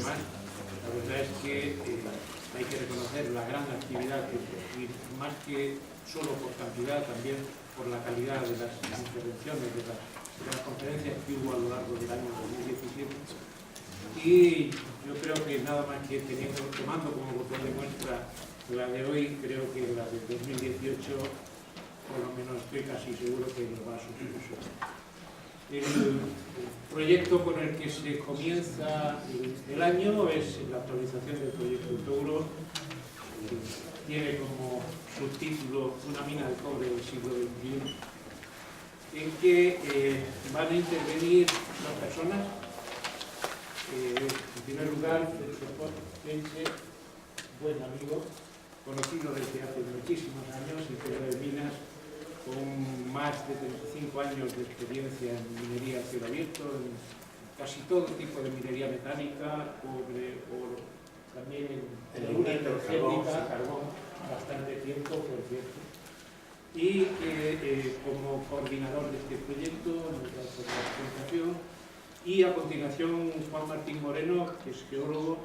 además, la verdad es que hay que reconocer la gran actividad, y más que solo por cantidad, también por la calidad de las intervenciones, de las conferencias que hubo a lo largo del año 2017. Y yo creo que nada más que tomando como botón de muestra la de hoy, creo que la de 2018, por lo menos estoy casi seguro que lo va a superar. El proyecto con el que se comienza el año es la actualización del proyecto Touro. Tiene como subtítulo Una mina de cobre del siglo XXI, en que van a intervenir dos personas. En primer lugar, el doctor Pense, buen amigo, conocido desde hace muchísimos años, ingeniero de minas, con más de 35 años de experiencia en minería a cielo abierto, en casi todo tipo de minería metálica, cobre, oro, también en alguna energética, carbón, bastante tiempo, por cierto. Y como coordinador de este proyecto, nos da la presentación. Y a continuación, Juan Martín Moreno, que es geólogo,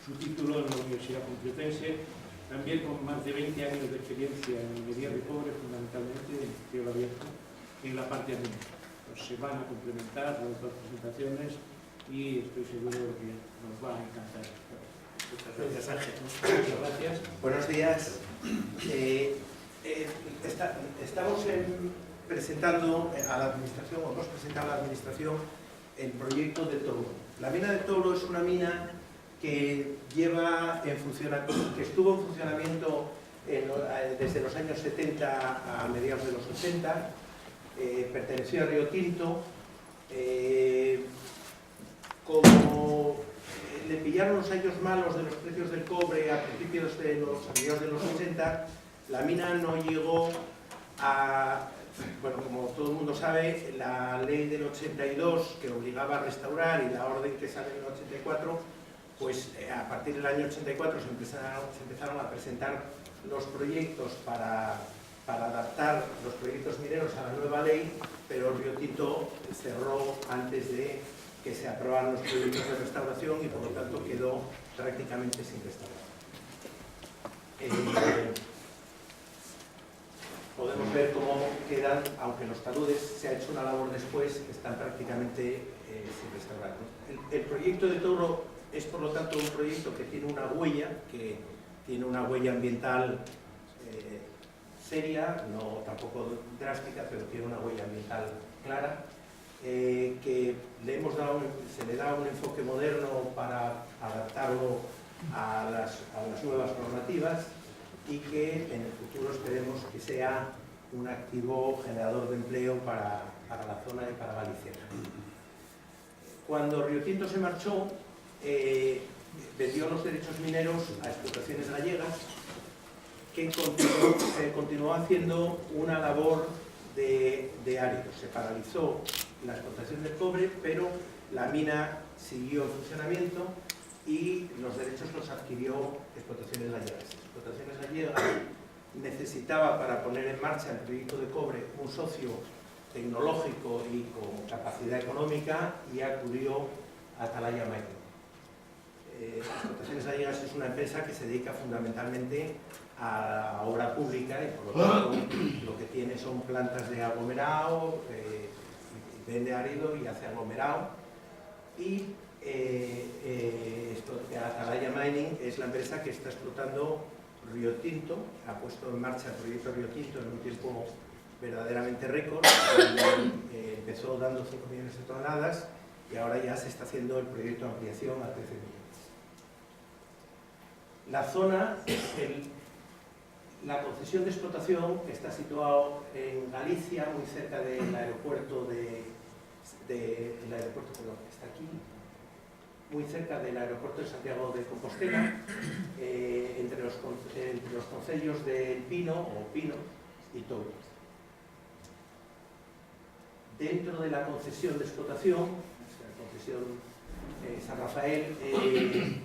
su título en la Universidad Complutense, también con más de 20 años de experiencia en minería de cobre, fundamentalmente en cielo abierto, en la parte ambiental. Pues se van a complementar las dos presentaciones y estoy seguro de que nos va a encantar. Muchas gracias, Ángel. Muchas gracias. Buenos días. Estamos presentando a la Administración, o hemos presentado a la Administración el proyecto de Touro. La mina de Touro es una mina que estuvo en funcionamiento desde los años 70 a mediados de los 80, perteneció a Río Tinto. Como le pillaron los años malos de los precios del cobre a mediados de los 80, la mina no llegó a... Bueno, como todo el mundo sabe, la ley del 82 que obligaba a restaurar y la orden que sale en el 84, pues a partir del año 84 se empezaron a presentar los proyectos para adaptar los proyectos mineros a la nueva ley, pero Río Tinto cerró antes de que se aprobaran los proyectos de restauración y por lo tanto quedó prácticamente sin restaurar. Podemos ver cómo quedan, aunque los taludes se ha hecho una labor después, están prácticamente sin restaurar. El proyecto de Touro es, por lo tanto, un proyecto que tiene una huella ambiental seria, no tampoco drástica, pero tiene una huella ambiental clara, que se le da un enfoque moderno para adaptarlo a las nuevas normativas, y que en el futuro esperemos que sea un activo generador de empleo para la zona y para Galicia. Cuando Río Tinto se marchó, vendió los derechos mineros a Explotaciones Gallegas, que continuó haciendo una labor de árido. Se paralizó la explotación del cobre, pero la mina siguió en funcionamiento y los derechos los adquirió Explotaciones Gallegas. Explotaciones Gallegas necesitaba, para poner en marcha el proyecto de cobre, un socio tecnológico y con capacidad económica, y acudió a Atalaya Mining. Explotaciones Gallegas es una empresa que se dedica fundamentalmente a obra pública y por lo tanto lo que tiene son plantas de aglomerado, vende árido y hace aglomerado. Y Atalaya Mining es la empresa que está explotando Río Tinto, ha puesto en marcha el proyecto Río Tinto en un tiempo verdaderamente récord. Empezó dando 5 millones de toneladas y ahora ya se está haciendo el proyecto de ampliación a 13 millones. La zona, la concesión de explotación está situado en Galicia, muy cerca del aeropuerto está aquí, muy cerca del aeropuerto de Santiago de Compostela, entre los concellos de Pino y Touro. Dentro de la concesión de explotación, la concesión San Rafael, el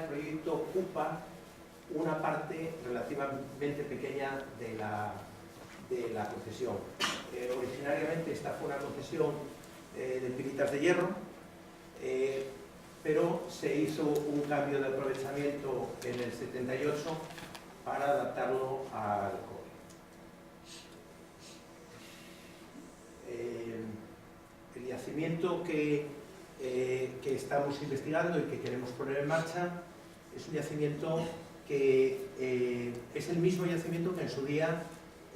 proyecto ocupa una parte relativamente pequeña de la concesión. Originariamente esta fue una concesión de piritas de hierro. pero se hizo un cambio de aprovechamiento en el 78 para adaptarlo al cobre. El yacimiento que estamos investigando y que queremos poner en marcha es un yacimiento que es el mismo yacimiento que en su día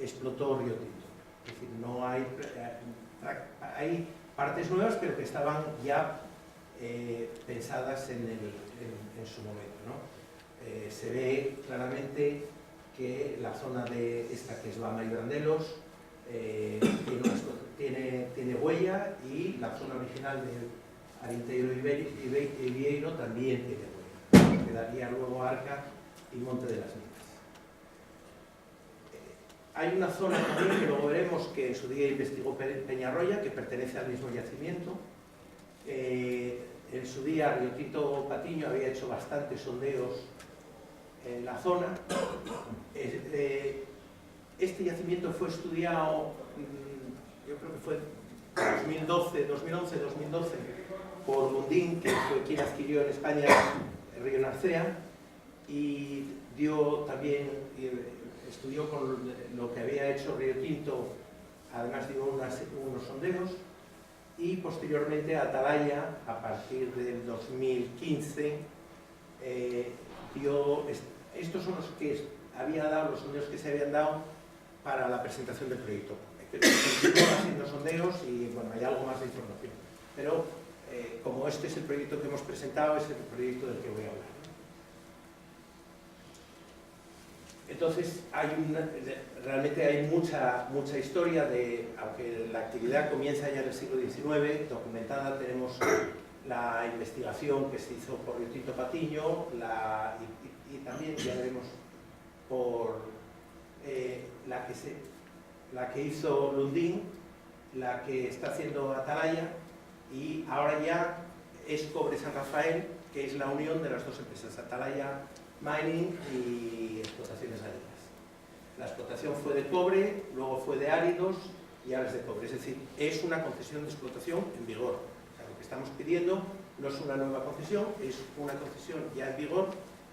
explotó Río Tinto. Es decir, no hay partes nuevas, pero que estaban ya pensadas en su momento, ¿no? Se ve claramente que la zona de esta, que es Lama y Brandelos, tiene huella, y la zona original del Arinteiro y Vieiro también tiene huella. Quedaría luego Arca y Monte de las Minas. Hay una zona también que luego veremos, que en su día investigó Peñarroya, que pertenece al mismo yacimiento. En su día Río Tinto Patiño había hecho bastantes sondeos en la zona. Este yacimiento fue estudiado, yo creo que fue 2011-2012, por Lundin, que fue quien adquirió en España el río Narcea, y estudió con lo que había hecho Río Tinto, además dio unos sondeos, y posteriormente Atalaya, a partir del 2015, estos son los que había dado, los sondeos que se habían dado para la presentación del proyecto. Continúan haciendo sondeos y bueno, hay algo más de información. Pero como este es el proyecto que hemos presentado, es el proyecto del que voy a hablar. Entonces, realmente hay mucha historia, aunque la actividad comienza ya en el siglo XIX, documentada. Tenemos la investigación que se hizo por Río Tinto Patiño, y también ya veremos por la que hizo Lundin, la que está haciendo Atalaya, y ahora ya es Cobre San Rafael, que es la unión de las dos empresas, Atalaya Mining y Explotaciones Gallegas. La explotación fue de cobre, luego fue de áridos y ahora es de cobre. Es decir, es una concesión de explotación en vigor. O sea, lo que estamos pidiendo no es una nueva concesión, es una concesión ya en vigor,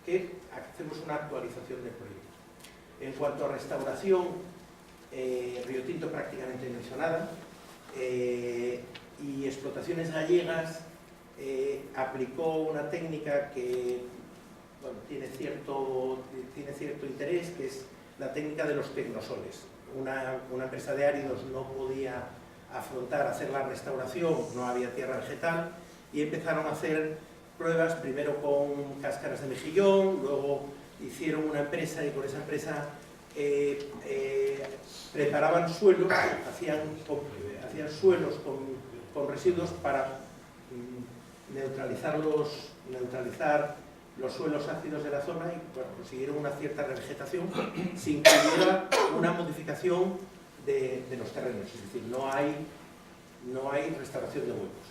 que hacemos una actualización del proyecto. En cuanto a restauración, Río Tinto prácticamente no hizo nada, y Explotaciones Gallegas aplicó una técnica que tiene cierto interés, que es la técnica de los tecnosoles. Una empresa de áridos no podía hacer la restauración, no había tierra vegetal, y empezaron a hacer pruebas primero con cáscaras de mejillón, luego hicieron una empresa, y con esa empresa preparaban suelos, hacían suelos con residuos para neutralizar los suelos ácidos de la zona, y bueno, consiguieron una cierta revegetación sin que hubiera una modificación de los terrenos. Es decir, no hay restauración de huecos.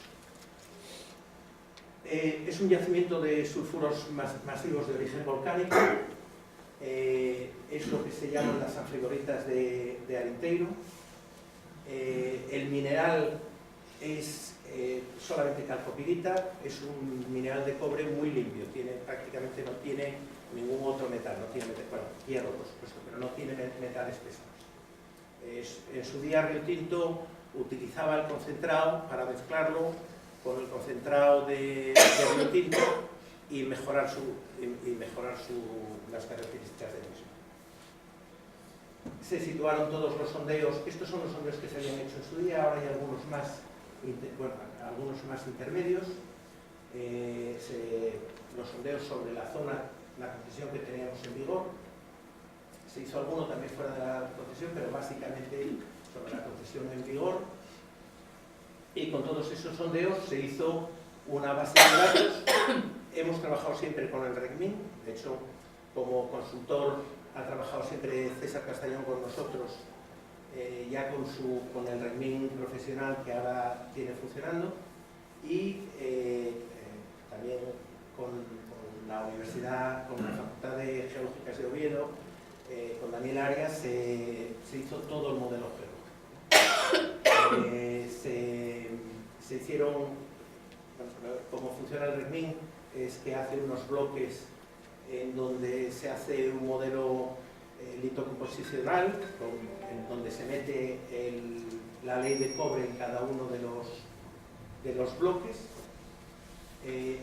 Es un yacimiento de sulfuros masivos de origen volcánico. Es lo que se llaman las anfrigoritas de Arinteiro. El mineral es solamente calcopirita, es un mineral de cobre muy limpio, prácticamente no tiene ningún otro metal, hierro por supuesto, pero no tiene metales pesados. En su día Río Tinto utilizaba el concentrado para mezclarlo con el concentrado de Río Tinto y mejorar las características del mismo. Se situaron todos los sondeos. Estos son los sondeos que se habían hecho en su día, ahora hay algunos más intermedios. Los sondeos sobre la zona, la concesión que teníamos en vigor. Se hizo alguno también fuera de la concesión, pero básicamente sobre la concesión en vigor. Y con todos esos sondeos se hizo una base de datos. Hemos trabajado siempre con el RECMIN. De hecho, como consultor ha trabajado siempre César Castañón con nosotros, ya con el RECMIN profesional que ahora tiene funcionando, y también con la universidad, con la Facultad de Geológicas de Oviedo, con Daniel Arias, se hizo todo el modelo geológico. Se hicieron, cómo funciona el RECMIN es que hace unos bloques en donde se hace un modelo litocomposicional, en donde se mete la ley de cobre en cada uno de los bloques.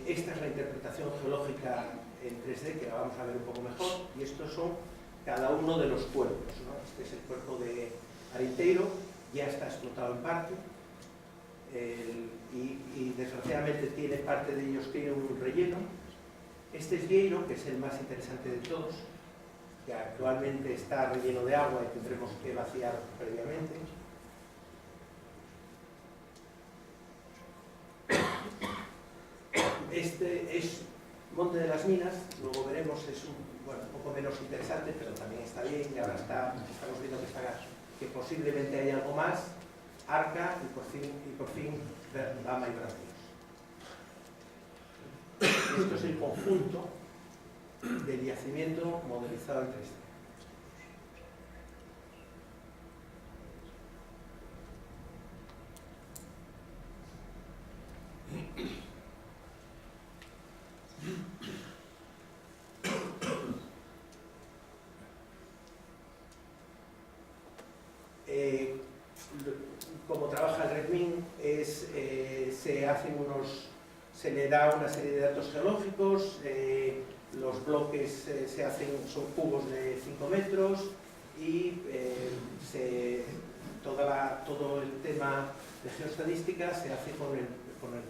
Esta es la interpretación geológica en 3D, que la vamos a ver un poco mejor, y estos son cada uno de los cuerpos, ¿no? Este es el cuerpo de Arinteiro, ya está explotado en parte, y desgraciadamente parte de ellos tiene un relleno. Este es Vieiro, que es el más interesante de todos, que actualmente está relleno de agua y tendremos que vaciar previamente. Este es Monte de las Minas, luego veremos, es un poco menos interesante, pero también está bien, y ahora estamos viendo que posiblemente hay algo más, Arca y por fin Bama y Bracios. Esto es el conjunto del yacimiento modelizado en 3D. Como trabaja el RECMIN, se le da una serie de datos geológicos, los bloques son cubos de 5 metros y todo el tema de geoestadística se hace con el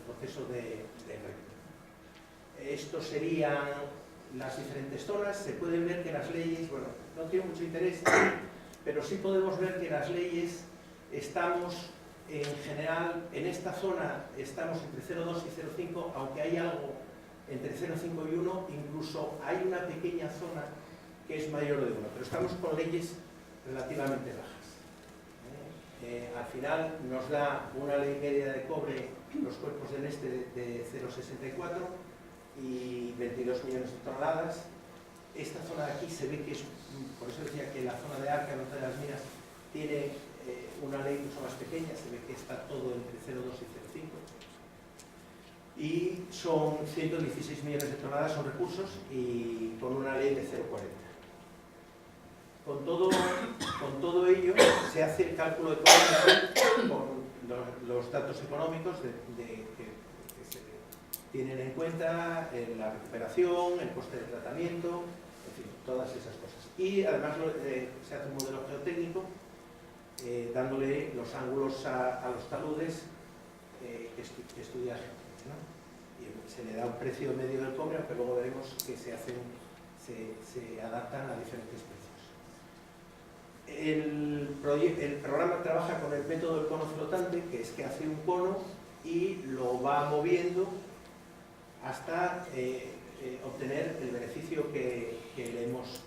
proceso de RECMIN. Estos serían las diferentes zonas. Se pueden ver que las leyes, no tienen mucho interés, pero sí podemos ver que las leyes estamos en general, en esta zona estamos entre 0,2 y 0,5, aunque hay algo entre 0,5 y 1, incluso hay una pequeña zona que es mayor de 1, pero estamos con leyes relativamente bajas. Al final nos da una ley media de cobre, los cuerpos del este de 0,64 y 22 millones de toneladas. Esta zona de aquí se ve que es, por eso decía que la zona de Arca, Monte de las Minas, tiene una ley mucho más pequeña, se ve que está todo entre 0,2 y 0,5. Y son 116 millones de toneladas, son recursos, y con una ley de 0,40. Con todo ello se hace el cálculo económico con los datos económicos que se tienen en cuenta la recuperación, el coste de tratamiento, en fin, todas esas cosas. Y además se hace un modelo geotécnico dándole los ángulos a los taludes que estudia gente, ¿no? Y se le da un precio medio del cobre, aunque luego veremos que se adaptan a diferentes precios. El programa trabaja con el método del cono flotante, que es que hace un cono y lo va moviendo hasta obtener el beneficio que le hemos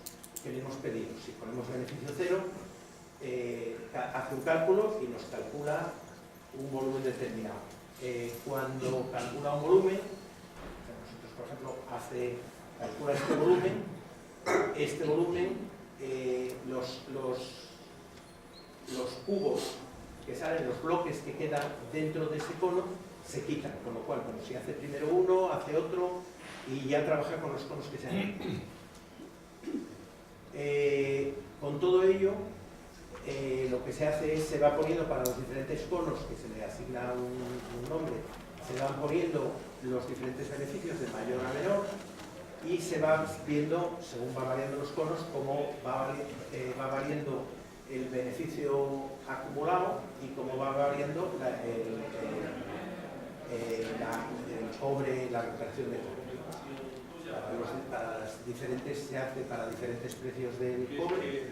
pedido. Si ponemos beneficio cero, hace un cálculo y nos calcula un volumen determinado. Cuando calcula un volumen, nosotros por ejemplo calcula este volumen, los cubos que salen, los bloques que quedan dentro de ese cono se quitan, con lo cual, si hace primero uno, hace otro y ya trabaja con los conos que se han hecho. Con todo ello, lo que se hace es, se va poniendo para los diferentes conos, que se le asigna un nombre, se van poniendo los diferentes beneficios de mayor a menor y se va viendo, según va variando los conos, cómo va variando el beneficio acumulado y cómo va variando el cobre, la recuperación de cobre. Para las diferentes, se hace para diferentes precios del cobre.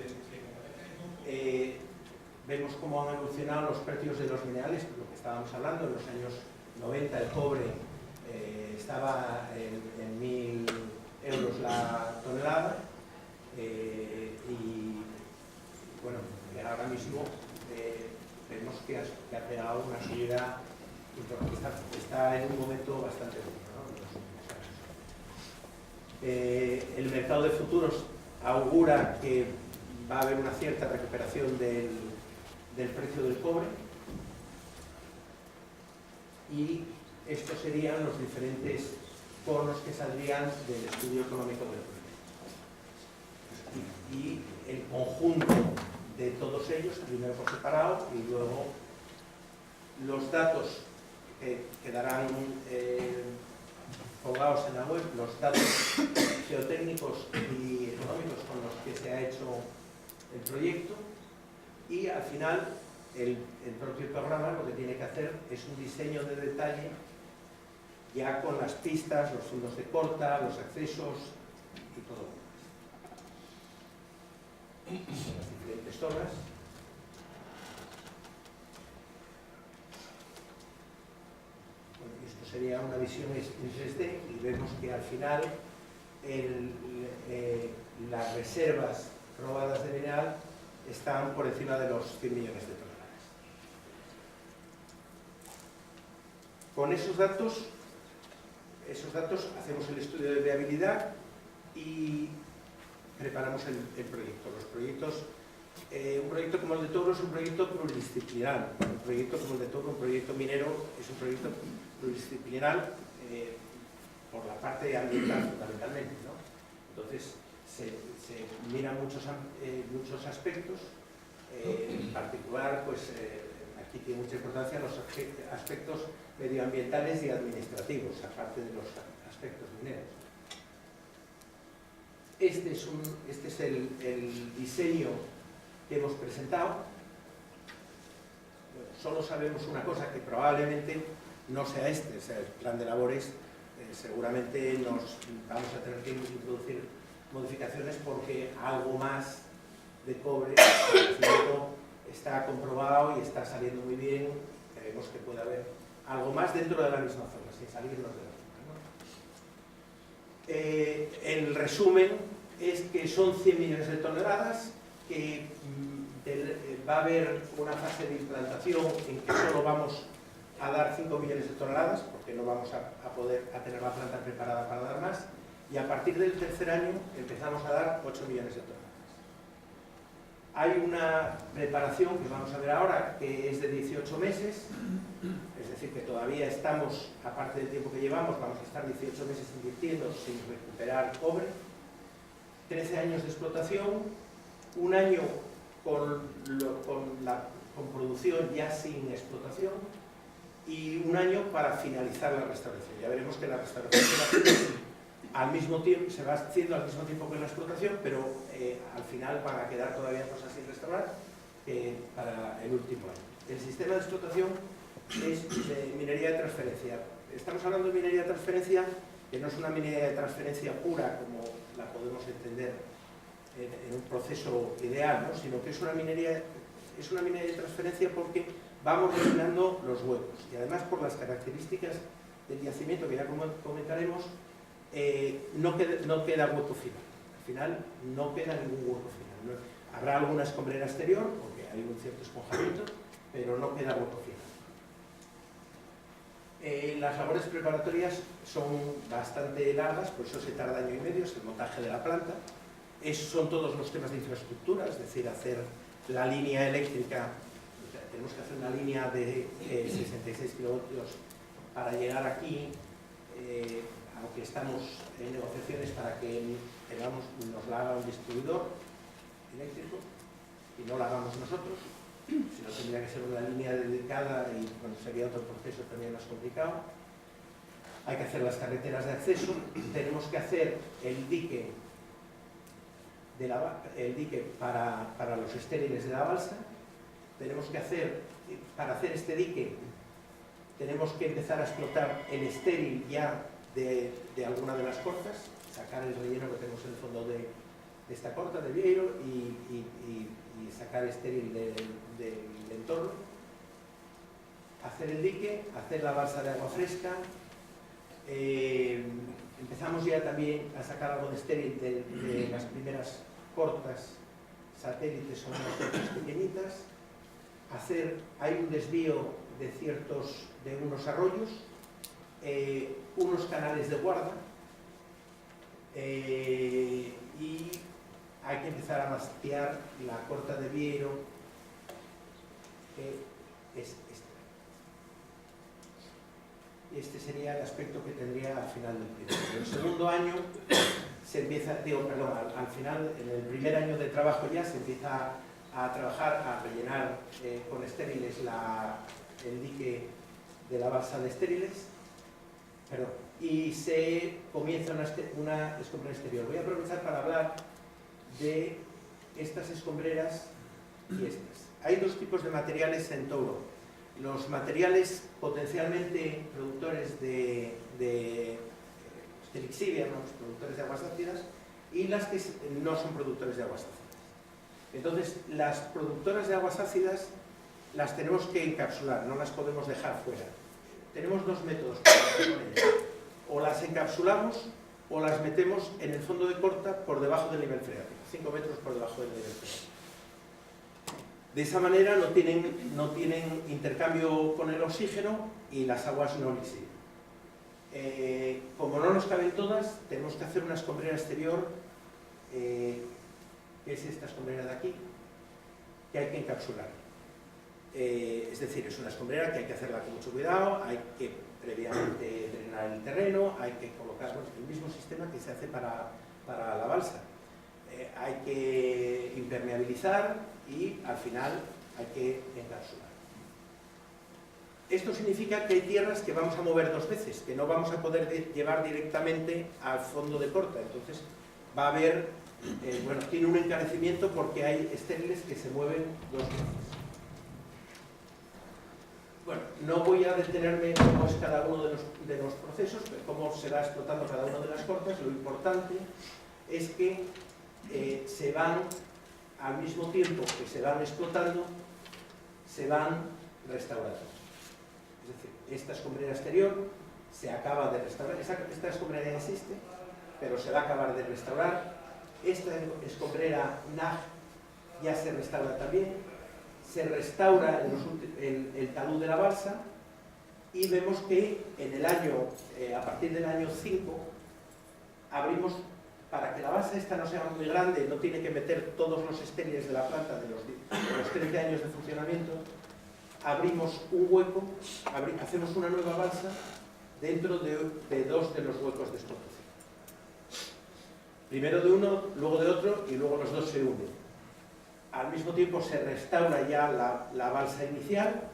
Vemos cómo han evolucionado los precios de los minerales, lo que estábamos hablando, en los años 90 el cobre estaba en 1.000 euros la tonelada y bueno, ahora mismo vemos que ha pegado una subida importante, está en un momento bastante bueno, ¿no? El mercado de futuros augura que va a haber una cierta recuperación del precio del cobre y estos serían los diferentes conos que saldrían del estudio económico del proyecto. Y el conjunto de todos ellos, primero por separado y luego los datos que quedarán colgados en la web, los datos geotécnicos y económicos con los que se ha hecho el proyecto, y al final el propio programa lo que tiene que hacer es un diseño de detalle ya con las pistas, los fondos de corta, los accesos y todo lo demás. Las diferentes zonas. Bueno, esto sería una visión en 3D y vemos que al final las reservas probadas de mineral están por encima de los 100 millones de toneladas. Con esos datos hacemos el estudio de viabilidad y preparamos el proyecto. Los proyectos, un proyecto como el de Toro es un proyecto pluridisciplinar. Un proyecto como el de Toro, un proyecto minero, es un proyecto pluridisciplinar por la parte ambiental fundamentalmente, ¿no? Entonces se miran muchos aspectos, en particular pues aquí tiene mucha importancia los aspectos medioambientales y administrativos, aparte de los aspectos mineros. Este es el diseño que hemos presentado. Bueno, solo sabemos una cosa, que probablemente no sea este, o sea, el plan de labores. Seguramente nos vamos a tener que introducir modificaciones porque algo más de cobre está comprobado y está saliendo muy bien. Creemos que puede haber algo más dentro de la misma zona, sin salirnos de la zona, ¿no? El resumen es que son 100 millones de toneladas, que va a haber una fase de implantación en que solo vamos a dar 5 millones de toneladas, porque no vamos a tener la planta preparada para dar más, y a partir del tercer año empezamos a dar 8 millones de toneladas. Hay una preparación que vamos a ver ahora, que es de 18 meses, es decir, que todavía estamos, aparte del tiempo que llevamos, vamos a estar 18 meses invirtiendo sin recuperar cobre, 13 años de explotación, un año con producción ya sin explotación, y un año para finalizar la restauración. Ya veremos que la restauración se va haciendo al mismo tiempo que la explotación, pero al final van a quedar todavía cosas sin restaurar para el último año. El sistema de explotación es de minería de transferencia. Estamos hablando de minería de transferencia, que no es una minería de transferencia pura como la podemos entender en un proceso ideal, ¿no? Sino que es una minería de transferencia porque vamos rellenando los huecos, y además por las características del yacimiento que ya comentaremos, no queda hueco final. Al final no queda ningún hueco final. ¿No? Habrá alguna escombrera exterior, porque hay un cierto esponjamiento, pero no queda hueco final. Las labores preparatorias son bastante largas, por eso se tarda año y medio, es el montaje de la planta. Son todos los temas de infraestructura, es decir, hacer la línea eléctrica. Tenemos que hacer una línea de 66 kilovoltios para llegar aquí, aunque estamos en negociaciones para que nos la haga un distribuidor eléctrico y no la hagamos nosotros, sino tendría que ser una línea dedicada y bueno, sería otro proceso también más complicado. Hay que hacer las carreteras de acceso, tenemos que hacer el dique para los estériles de la balsa. Tenemos que para hacer este dique, tenemos que empezar a explotar el estéril ya de alguna de las cortas, sacar el relleno que tenemos en el fondo de esta corta, de Vieiro, y sacar estéril del entorno, hacer el dique, hacer la balsa de agua fresca. Empezamos ya también a sacar algo de estéril de las primeras cortas satélites, son unas cortas pequeñitas. Hay un desvío de unos arroyos, unos canales de guarda, y hay que empezar a mastear la corta de Vieiro, que es esta. este sería el aspecto que tendría al final del primero. En el segundo año se empieza, al final, en el primer año de trabajo ya se empieza a trabajar, a rellenar con estériles el dique de la balsa de estériles, y se comienza una escombrera exterior. Voy a aprovechar para hablar de estas escombreras y estas. Hay dos tipos de materiales en Touro. Los materiales potencialmente productores de lixivias, los productores de aguas ácidas, y las que no son productores de aguas ácidas. Entonces, las productoras de aguas ácidas las tenemos que encapsular, no las podemos dejar fuera. Tenemos dos métodos para hacer con ellas. O las encapsulamos o las metemos en el fondo de corta por debajo del nivel freático, 5 metros por debajo del nivel freático. De esa manera no tienen intercambio con el oxígeno y las aguas no lixivian. Como no nos caben todas, tenemos que hacer una escombrera exterior, que es esta escombrera de aquí, que hay que encapsular. Es decir, es una escombrera que hay que hacerla con mucho cuidado, hay que previamente drenar el terreno, hay que colocar el mismo sistema que se hace para la balsa. Hay que impermeabilizar y al final hay que encapsular. Esto significa que hay tierras que vamos a mover dos veces, que no vamos a poder llevar directamente al fondo de corta. Entonces va a haber, tiene un encarecimiento porque hay estériles que se mueven dos veces. Bueno, no voy a detenerme en cómo es cada uno de los procesos, pero cómo se va explotando cada una de las cortas. Lo importante es que se van, al mismo tiempo que se van explotando, se van restaurando. Es decir, esta escombrera exterior se acaba de restaurar, esta escombrera ya existe, pero se va a acabar de restaurar. Esta escombrera NAG ya se restaura también, se restaura el talud de la balsa y vemos que a partir del año 5 abrimos, para que la balsa esta no sea muy grande, no tiene que meter todos los estériles de la planta de los 13 años de funcionamiento, abrimos un hueco, hacemos una nueva balsa dentro de dos de los huecos de explotación. Primero de uno, luego de otro y luego los dos se unen. Al mismo tiempo se restaura ya la balsa inicial.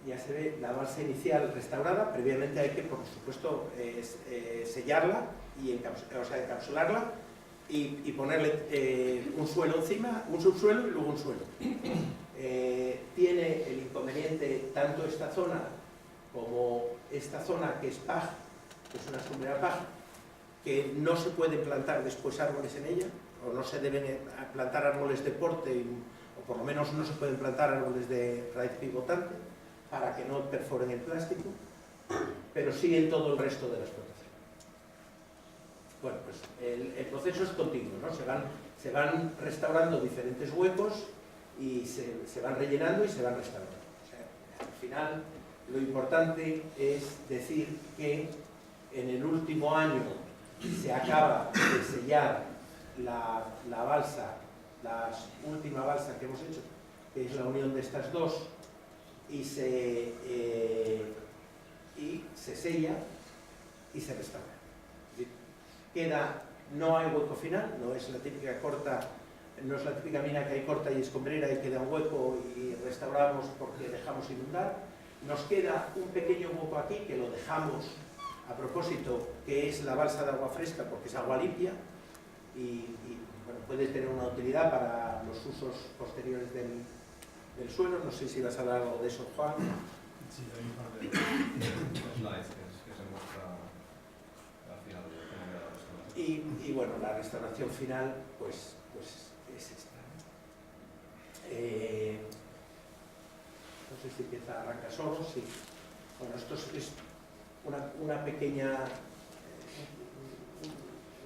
Ya se ve la balsa inicial restaurada. Previamente hay que, por supuesto, sellarla y encapsularla y ponerle un suelo encima, un subsuelo y luego un suelo. Tiene el inconveniente tanto esta zona como esta zona que es PAG, que es una escombrera PAG, que no se pueden plantar después árboles en ella, o no se deben plantar árboles de porte, o por lo menos no se pueden plantar árboles de raíz pivotante para que no perforen el plástico, pero sí en todo el resto de la explotación. Bueno, pues el proceso es continuo, ¿no? Se van restaurando diferentes huecos y se van rellenando y se van restaurando. O sea, al final, lo importante es decir que en el último año se acaba de sellar la balsa, la última balsa que hemos hecho, que es la unión de estas dos, y se sella y se restaura. No hay hueco final, no es la típica corta, no es la típica mina que hay corta y escombrera y queda un hueco y restauramos porque dejamos inundar. Nos queda un pequeño hueco aquí que lo dejamos a propósito, que es la balsa de agua fresca porque es agua limpia y bueno, puede tener una utilidad para los usos posteriores del suelo. No sé si vas a hablar algo de eso, Juan. Sí, hay un par de slides que se muestra al final de la restauración. Y bueno, la restauración final pues es esta. No sé si empieza a arrancar solo, sí. Bueno, esto es una pequeña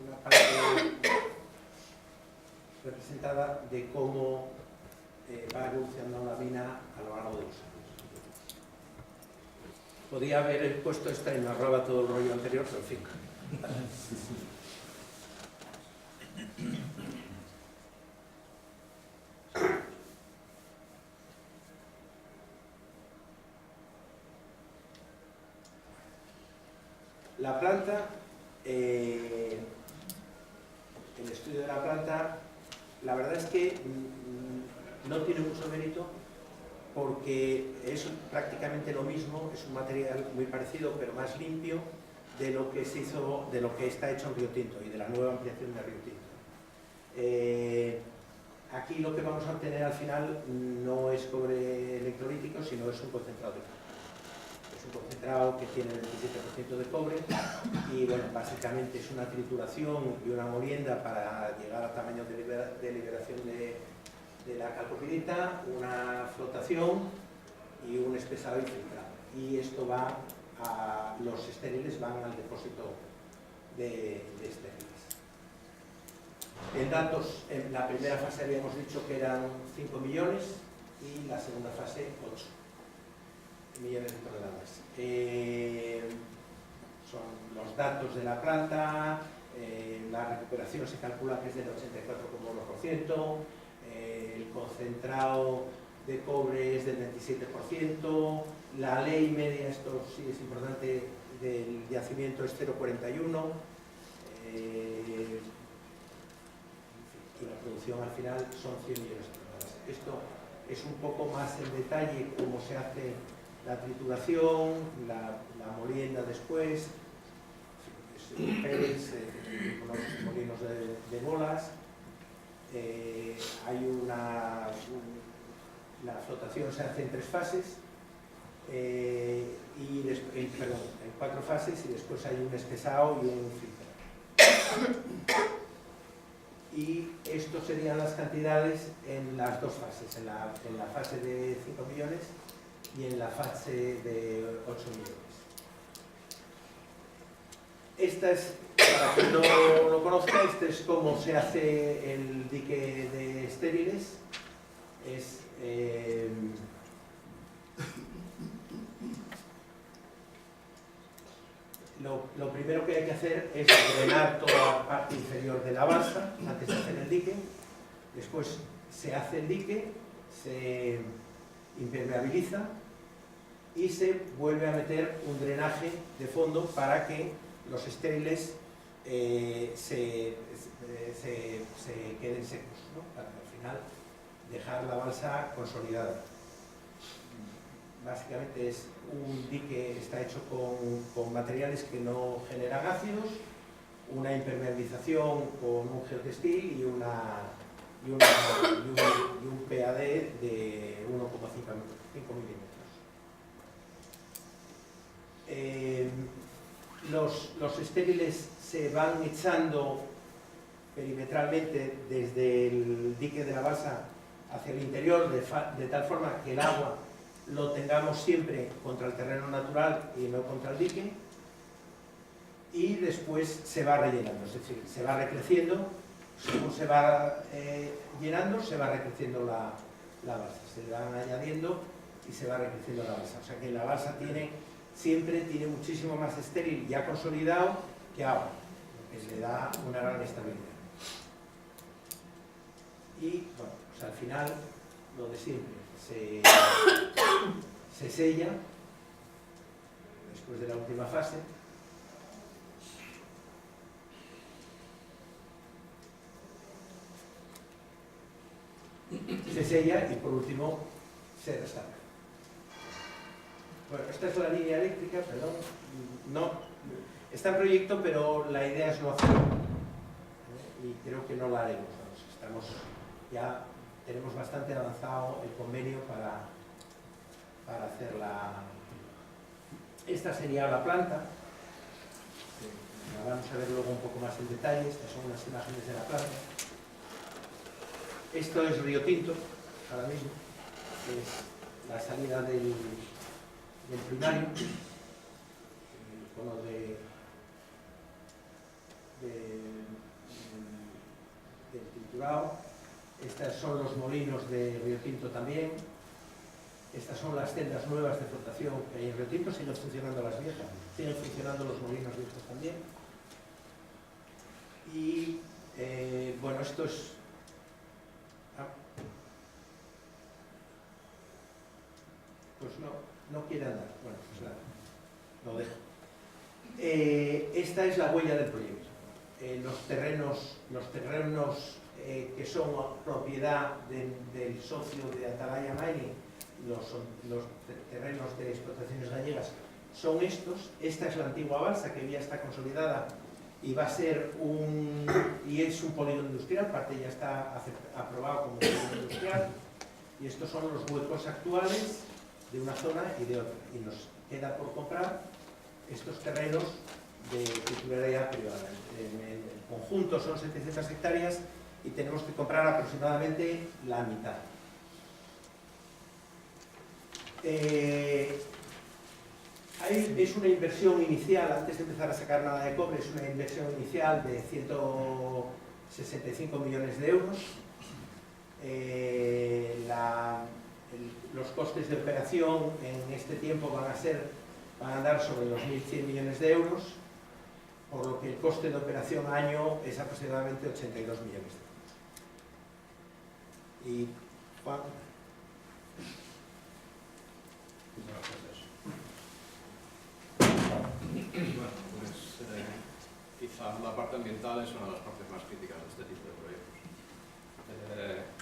una parte representada de cómo va evolucionando la mina a lo largo de los años. Podía haber puesto esta y me ahorraba todo el rollo anterior, pero en fin. La planta, el estudio de la planta, la verdad es que no tiene mucho mérito porque es prácticamente lo mismo, es un material muy parecido pero más limpio de lo que se hizo, de lo que está hecho en Río Tinto y de la nueva ampliación de Río Tinto. Aquí lo que vamos a obtener al final no es cobre electrolítico, sino es un concentrado de cobre. Es un concentrado que tiene 27% de cobre y bueno, básicamente es una trituración y una molienda para llegar al tamaño de liberación de la calcopirita, una flotación y un espesado y filtrado. Y esto va a los estériles, van al depósito de estériles. En datos, en la primera fase habíamos dicho que eran 5 millones y la segunda fase 8 millones de toneladas. Son los datos de la planta, la recuperación se calcula que es del 84,1%, el concentrado de cobre es del 27%, la ley media, esto sí es importante, del yacimiento es 0,41%, y la producción al final son 100 millones de toneladas. Esto es un poco más en detalle cómo se hace la trituración, la molienda después, unos molinos de bolas. La flotación se hace en 3 fases, en 4 fases, y después hay un espesado y un filtrado. Y estos serían las cantidades en las 2 fases, en la fase de 5 millones y en la fase de 8 millones. Esta es, para quien no lo conozca, este es cómo se hace el dique de estériles. Lo primero que hay que hacer es drenar toda la parte inferior de la balsa antes de hacer el dique. Después se hace el dique, se impermeabiliza y se vuelve a meter un drenaje de fondo para que los estériles se queden secos, ¿no? Para al final dejar la balsa consolidada. Básicamente es un dique, está hecho con materiales que no generan ácidos, una impermeabilización con un geotextil y un PAD de 1,5 milímetros. Los estériles se van echando perimetralmente desde el dique de la balsa hacia el interior, de tal forma que el agua lo tengamos siempre contra el terreno natural y no contra el dique, y después se va rellenando, es decir, se va recreciendo, según se va llenando, se va recreciendo la balsa, se van añadiendo y se va recreciendo la balsa, o sea que la balsa siempre tiene muchísimo más estéril ya consolidado que agua, lo que le da una gran estabilidad. Y bueno, pues al final lo de siempre, se sella después de la última fase. Se sella y por último se restaura. Bueno, esta es la línea eléctrica, perdón, no, está en proyecto, pero la idea es no hacerlo, y creo que no la haremos. Ya tenemos bastante avanzado el convenio para hacerla. Esta sería la planta, la vamos a ver luego un poco más en detalle. Estas son unas imágenes de la planta. Esto es Río Tinto, ahora mismo, es la salida del primario, el cono del triturado. Estos son los molinos de Río Tinto también. Estas son las celdas nuevas de flotación que hay en Río Tinto. Siguen funcionando las viejas, siguen funcionando los molinos viejos también. Y bueno, esto es... Pues no quiere andar. Bueno, pues nada, lo dejo. Esta es la huella del proyecto. Los terrenos que son propiedad del socio de Atalaya Mining, los terrenos de explotaciones gallegas, son estos. Esta es la antigua balsa que ya está consolidada y va a ser es un polígono industrial, parte ya está aprobado como polígono industrial, y estos son los huecos actuales de una zona y de otra, y nos queda por comprar estos terrenos de titularidad privada. En el conjunto son 700 hectáreas y tenemos que comprar aproximadamente la mitad. Es una inversión inicial, antes de empezar a sacar nada de cobre, es una inversión inicial de 165 millones de euros. Los costes de operación en este tiempo van a andar sobre los 1.100 millones de euros, por lo que el coste de operación año es aproximadamente 82 millones de euros. Y Juan. Bueno, pues quizá la parte ambiental es una de las partes más críticas de este tipo de proyectos.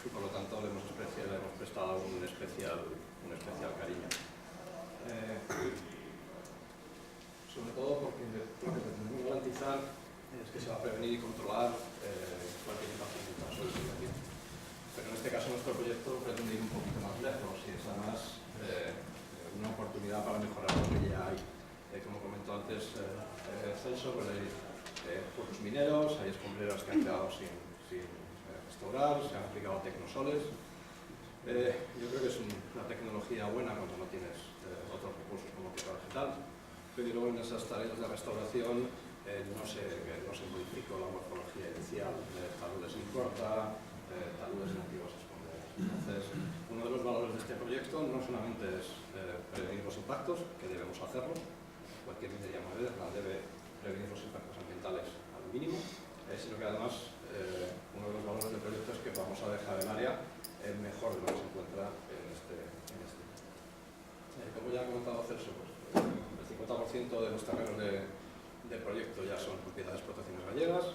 Y por lo tanto le hemos prestado un especial cariño. Sobre todo porque lo que pretendemos garantizar es que se va a prevenir y controlar cualquier impacto ambiental sobre el medio ambiente. Pero en este caso nuestro proyecto pretende ir un poquito más lejos y es además una oportunidad para mejorar lo que ya hay. Como comentó antes Celso, pues hay pozos mineros, hay escombreras que han quedado sin restaurar, se han aplicado tecnosoles. Yo creo que es una tecnología buena cuando no tienes otros recursos como tierra vegetal, pero luego en esas tareas de restauración no se modificó la morfología inicial, taludes en corta, taludes en antiguas escombreras. Entonces, uno de los valores de este proyecto no solamente es prevenir los impactos, que debemos hacerlo, cualquier minería moderna debe prevenir los impactos ambientales al mínimo, sino que además uno de los valores del proyecto es que vamos a dejar el área mejor de lo que se encuentra en este. Como ya ha comentado Celso, pues, el 50% de los terrenos del proyecto ya son propiedad de explotaciones gallegas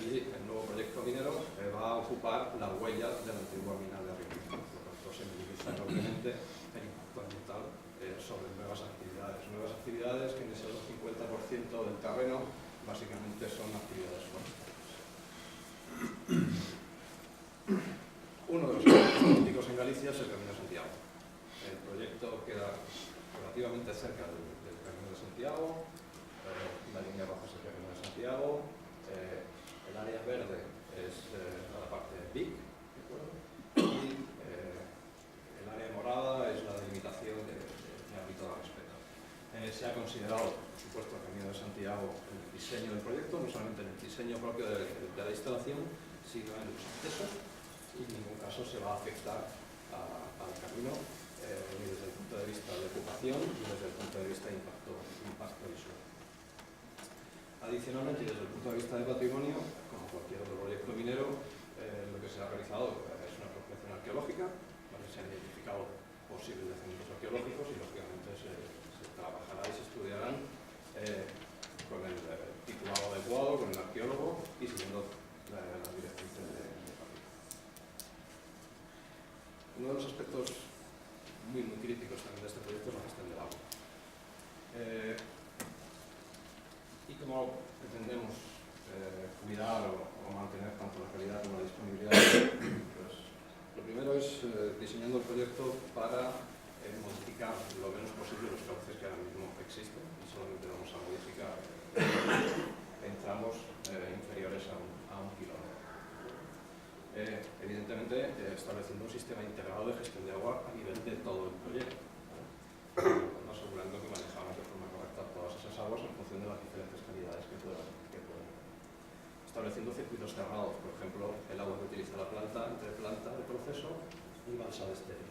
y el nuevo proyecto minero va a ocupar la huella de la antigua mina de Río. Por lo tanto, se minimiza enormemente el impacto ambiental sobre nuevas actividades que en ese 50% del terreno básicamente son actividades forestales. Uno de los críticos en Galicia es el Camino de Santiago. El proyecto queda relativamente cerca del Camino de Santiago, la línea roja es el Camino de Santiago, el área verde es la parte de Vic, y el área morada es la delimitación de ámbito de respeto. Se ha considerado, por supuesto, el Camino de Santiago en el diseño del proyecto, no solamente en el diseño propio de la instalación, sino en los accesos, y en ningún caso se va a afectar al camino, ni desde el punto de vista de ocupación, ni desde el punto de vista de impacto visual. Adicionalmente, y desde el punto de vista de patrimonio, como cualquier otro proyecto minero, lo que se ha realizado es una prospección arqueológica, donde se han identificado posibles yacimientos arqueológicos y lógicamente se trabajará y se estudiarán con el titulado adecuado, con el arqueólogo y siguiendo las directrices de patrimonio. Uno de los aspectos muy críticos también de este proyecto es la gestión del agua. Y cómo pretendemos cuidar o mantener tanto la calidad como la disponibilidad. Pues, lo primero es diseñando el proyecto para modificar lo menos posible los cauces que ahora mismo existen y solamente vamos a modificar en tramos inferiores a un kilómetro. Evidentemente, estableciendo un sistema integrado de gestión de agua a nivel de todo el proyecto, asegurando que manejamos de forma correcta todas esas aguas en función de las diferentes calidades que puedan. Estableciendo circuitos cerrados, por ejemplo, el agua que utiliza la planta entre planta de proceso y balsa de estéril.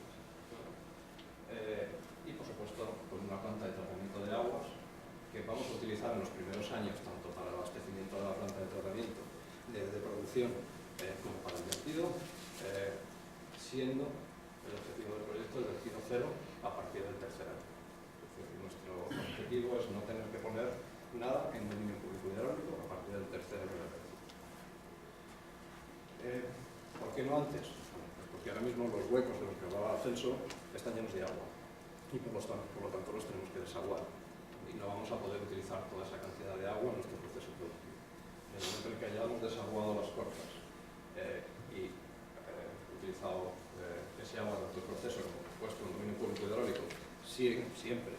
Y por supuesto, con una planta de tratamiento de aguas que vamos a utilizar en los primeros años, tanto para el abastecimiento de la planta de tratamiento de producción como para el vertido, siendo el objetivo del proyecto el vertido cero a partir del tercer año. Es decir, nuestro objetivo es no tener que poner nada en dominio público hidráulico a partir del tercer año de ejercicio. ¿Por qué no antes? Pues porque ahora mismo los huecos de los que hablaba Celso están llenos de agua y por lo tanto los tenemos que desaguar y no vamos a poder utilizar toda esa cantidad de agua en nuestro proceso productivo. En el momento en el que hayamos desaguado las cortas y utilizado ese agua en nuestro proceso, como puesto en dominio público hidráulico, siempre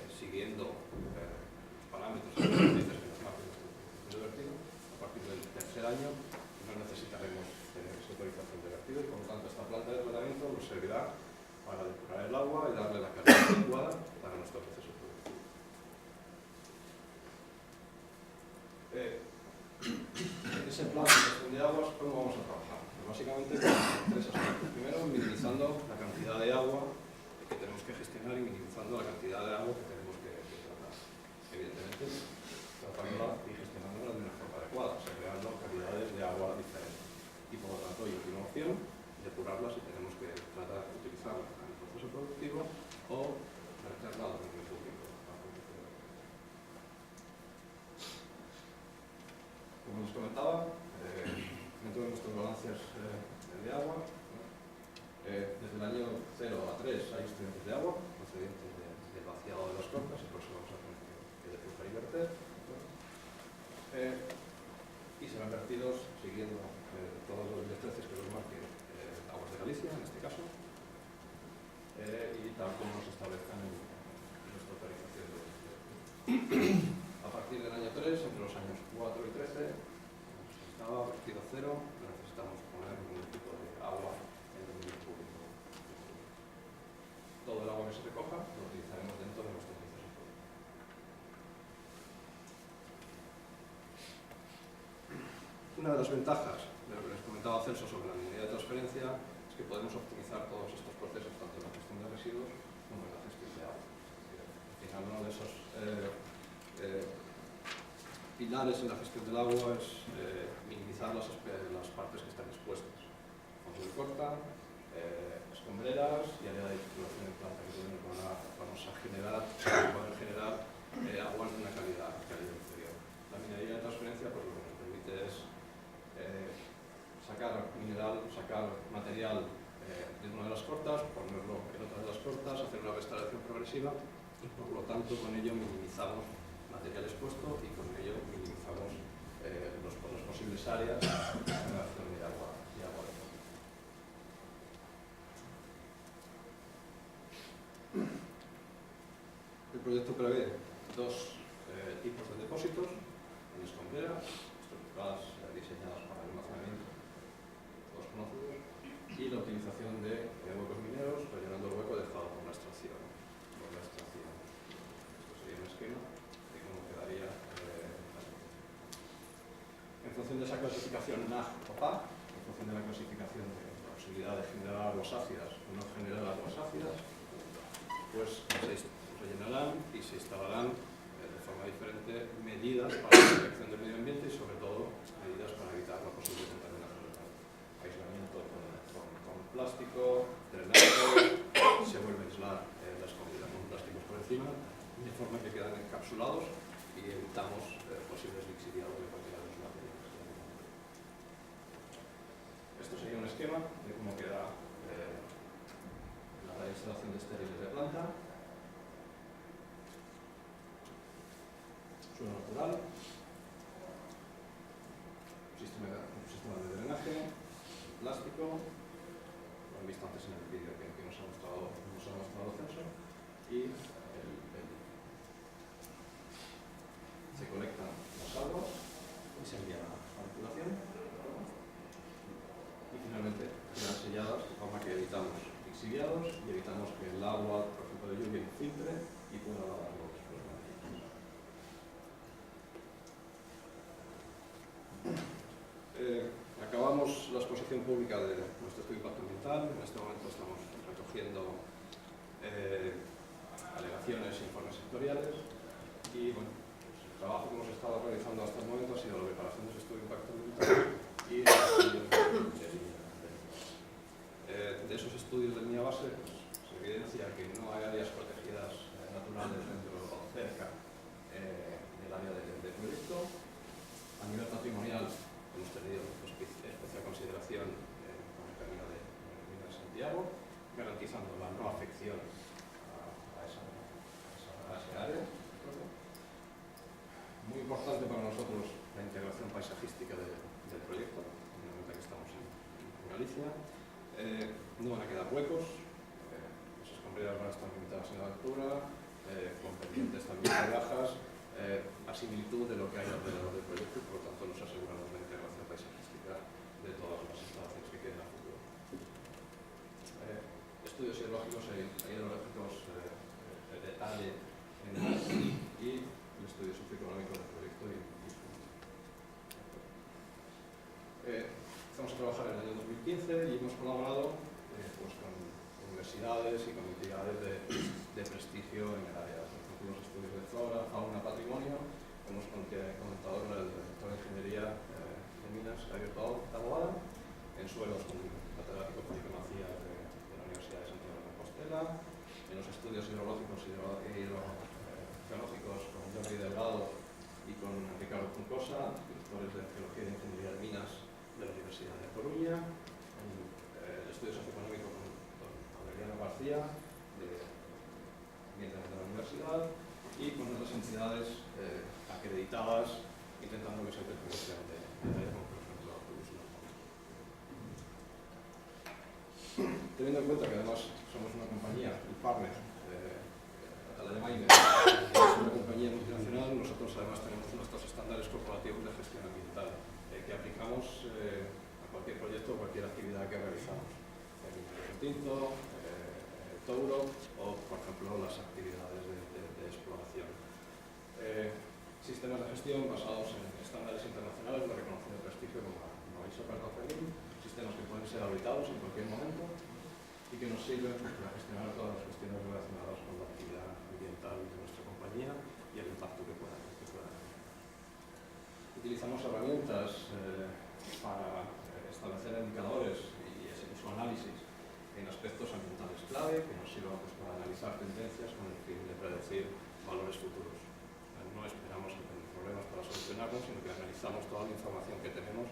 siguiendo los parámetros y las directrices que nos marquen el vertido, a partir del tercer año no necesitaremos esa autorización de vertido y por lo tanto esta planta de tratamiento nos servirá para depurar el agua y darle la calidad adecuada para nuestro proceso productivo. En ese plan de gestión de aguas, ¿cómo vamos a trabajar? Pues básicamente con tres aspectos. Primero, minimizando la cantidad de agua que tenemos que gestionar y minimizando la cantidad de agua que tenemos que tratar. Evidentemente, tratándola y gestionándola de una forma adecuada, segregando calidades de agua diferentes. Y por lo tanto, y última opción, depurarla si tenemos que tratar de utilizarla en el proceso productivo o verterla al dominio público. Como les comentaba, dentro de nuestros balances de agua, desde el año 0 a 3 hay estudiantes de agua procedentes del vaciado de las cortas, y por eso vamos a tener que depurar y verter. Y serán vertidos siguiendo todos los directrices que nos marquen Aguas de Galicia, en este caso, y tal como nos establezcan en nuestra autorización de vertido. A partir del año 3, entre los años 4 y 13, estaba vertido cero, necesitamos poner ningún tipo de agua en el dominio público. Todo el agua que se recoja lo utilizaremos dentro de nuestro proceso productivo. Una de las ventajas de lo que les comentaba Celso sobre la minería de transferencia es que podemos optimizar todos estos procesos, tanto en la gestión de residuos como en la gestión de agua. Al final, uno de esos pilares en la gestión del agua es minimizar las partes que están expuestas. Fondo de corta, escombreras y área de circulación en planta que vamos a generar, pueden generar agua en una calidad inferior. La minería de transferencia, pues, lo que nos permite es sacar material de una de las cortas, ponerlo en otra de las cortas, hacer una restauración progresiva y por lo tanto con ello minimizamos material expuesto y con ello minimizamos las posibles áreas de generación de agua de fondo. El proyecto prevé dos tipos de depósitos en escombrera, estructuras diseñadas para el almacenamiento, todos conocidos, y la utilización de huecos mineros rellenando el hueco dejado por la extracción. Esto sería un esquema de cómo quedaría en función de esa clasificación NAG o PAG, en función de la clasificación de la posibilidad de generar aguas ácidas o no generar aguas ácidas, pues se rellenarán y se instalarán de forma diferente medidas para la protección del medio ambiente y sobre todo medidas para evitar la posible contaminación. Aislamiento con plástico, drenaje, se vuelve a aislar la escondida con plásticos por encima, de forma que quedan encapsulados y evitamos posibles lixiviados de cualquiera de los materiales. Esto sería un esquema de cómo queda la instalación de estériles de planta. Suelo natural, un sistema de drenaje, plástico, lo han visto antes en el vídeo que nos ha mostrado Celso, y se conectan las aguas y se envían a la depuración y finalmente quedan selladas de forma que evitamos lixiviados y evitamos que el agua, por ejemplo, de lluvia infiltre y pueda lavarlo después de la lluvia. Acabamos la exposición pública de nuestro estudio de impacto ambiental. En este momento estamos recogiendo alegaciones e informes sectoriales y bueno, pues el trabajo que hemos estado realizando hasta el momento ha sido la preparación de ese estudio de impacto ambiental y el estudio de esos estudios de línea base, pues, se evidencia que no hay áreas protegidas naturales dentro o cerca del área de importante para nosotros la integración paisajística del proyecto, en el momento que estamos en Galicia. No van a quedar huecos, las escombreras van a estar limitadas en la altura, con pendientes también de bajas, a similitud de lo que hay alrededor del proyecto, y por lo tanto nos aseguramos la integración paisajística de todas las instalaciones que queden a futuro. Estudios hidrológicos e hidrológicos de detalle y el estudio socioeconómico del proyecto empezamos a trabajar en el año 2015 y hemos colaborado pues con universidades y con entidades de prestigio en el área. Por ejemplo, los estudios de flora, fauna, patrimonio. Hemos comentado con el director de Ingeniería de Minas, Javier Taboada, en suelos con catedrático de Diplomacia de la Universidad de Santiago de Compostela, en los estudios hidrológicos e hidrogeológicos con Jordi Delgado y con Ricardo Juncosa, directores de Geología y de Ingeniería de Minas de la Universidad de Coruña, en el estudio socioeconómico con Aureliano García, mientras de la universidad, y con otras entidades acreditadas, intentando que siempre sean de área, como por ejemplo teniendo en cuenta que además somos una compañía, un partner, Atalaya Maine, es una compañía multinacional, nosotros además tenemos nuestros estándares corporativos de gestión ambiental que aplicamos a cualquier proyecto o cualquier actividad que realizamos. El tinto, Touro o, por ejemplo, las actividades de exploración. Sistemas de gestión basados en estándares internacionales de reconocido prestigio como ISO 14000, sistemas que pueden ser auditados en cualquier momento y que nos sirven para gestionar todas las cuestiones relacionadas con la actividad ambiental de nuestra compañía y el impacto que puedan tener. Utilizamos herramientas para establecer indicadores y su análisis en aspectos ambientales clave que nos sirvan pues, para analizar tendencias con el fin de predecir valores futuros. No esperamos que tengamos problemas para solucionarlos, sino que analizamos toda la información que tenemos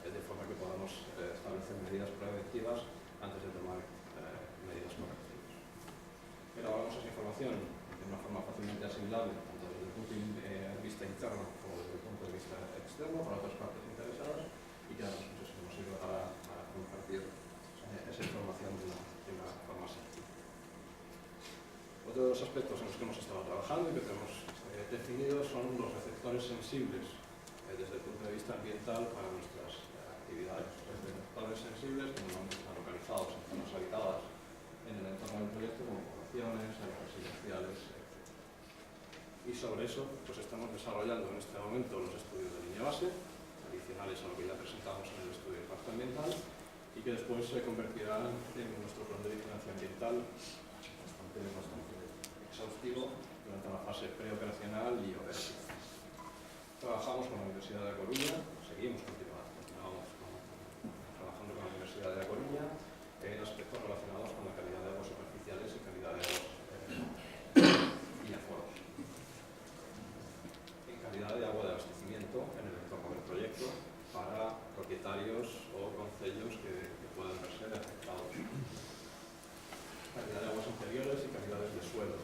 de forma que podamos establecer medidas preventivas antes de tomar medidas correctivas. Elaboramos esa información de una forma fácilmente asimilable, tanto desde el punto de vista interno como desde el punto de vista externo, para otras partes interesadas, y que además pues, nos sirve para compartir esa información de una forma sencilla. Otro de los aspectos en los que hemos estado trabajando y que tenemos definidos son los receptores sensibles desde el punto de vista ambiental para nuestras actividades. Receptores sensibles que normalmente están localizados en zonas habitadas en el entorno del proyecto, como poblaciones, áreas residenciales, etc. Y sobre eso pues estamos desarrollando en este momento los estudios de línea base, adicionales a lo que ya presentamos en el estudio de impacto ambiental, y que después se convertirán en nuestro plan de vigilancia ambiental bastante exhaustivo durante la fase preoperacional y operativa. Trabajamos con la Universidad de La Coruña, seguimos trabajando con la Universidad de La Coruña en aspectos relacionados con la calidad de aguas superficiales y calidad de aguas y aforos. En calidad de agua de abastecimiento en el entorno del proyecto para propietarios o concellos que puedan verse afectados. Calidad de aguas interiores y calidades de suelo.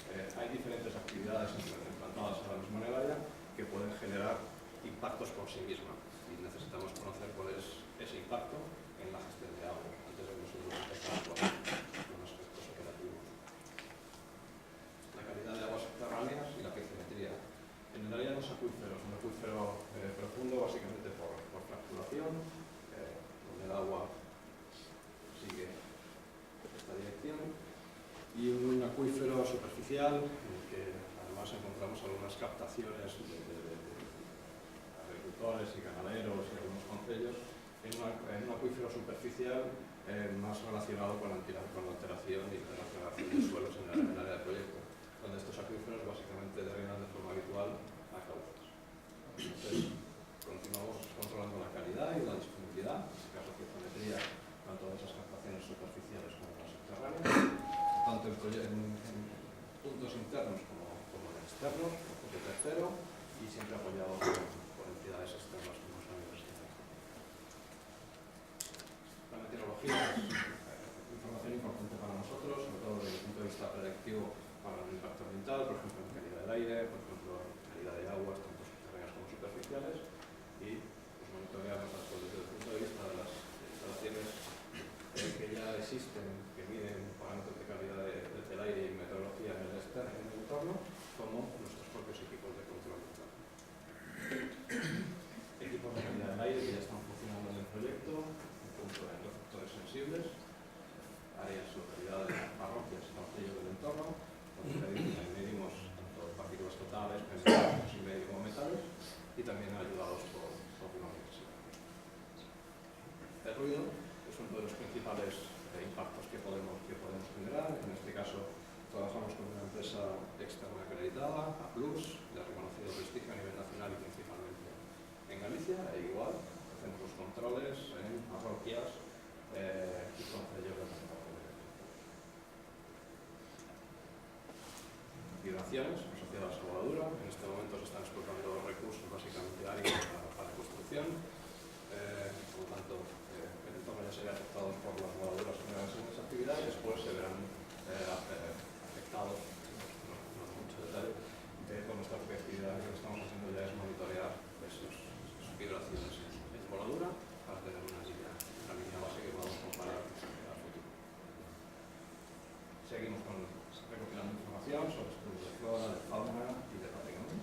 Hay diferentes actividades implantadas ahora mismo en el área que pueden generar impactos por sí mismas y necesitamos conocer cuál es ese impacto en la gestión de agua antes de que nosotros empezar con aspectos operativos. La calidad de aguas subterráneas y la peizometría. En el área de los acuíferos, un acuífero profundo básicamente por fracturación, donde el agua sigue esta dirección, y un acuífero superficial en el que además encontramos algunas captaciones de agricultores y ganaderos y algunos concellos en un acuífero superficial más relacionado con la alteración y la alteración de suelos en el área del proyecto, donde estos acuíferos básicamente drenan de forma habitual a cauces. Entonces, continuamos controlando la calidad y la disponibilidad, en este caso piezometría, tanto de esas captaciones superficiales como de las subterráneas, tanto en puntos internos como en externos, de tercero, y siempre apoyados por entidades externas como es la universidad. La meteorología es información importante para nosotros, sobre todo desde el punto de vista predictivo para el impacto ambiental, por ejemplo en calidad del aire, por ejemplo en calidad de aguas, tanto subterráneas sociales y pues, monitoreamos tanto desde el punto de vista de las instalaciones que ya existen, que miden parámetros de calidad del aire y meteorología en el entorno, como nuestros propios equipos de control. Equipos de calidad del aire que ya están funcionando en el proyecto, en receptores sensibles, áreas o localidades, parroquias y concellos del entorno, donde medimos tanto partículas totales, pensadas y medio como metales, y también ayudados por una universidad. El ruido es uno de los principales impactos que podemos generar. En este caso, trabajamos con una empresa externa acreditada, A+, de reconocido prestigio a nivel nacional y principalmente en Galicia, e igual hacemos los controles en parroquias y concellos del entorno. Vibraciones asociadas a soldadura. En este momento se están explotando recursos básicamente áridos para construcción. Por lo tanto, el entorno ya se ve afectado por las voladuras generadas en esa actividad y después se verán afectados, no mucho detalle, con nuestra actividad. Lo que estamos haciendo ya es monitorear esas vibraciones en voladura para tener una línea base que podamos comparar al futuro. Seguimos recopilando información sobre estudios de flora, de fauna y de patrimonio.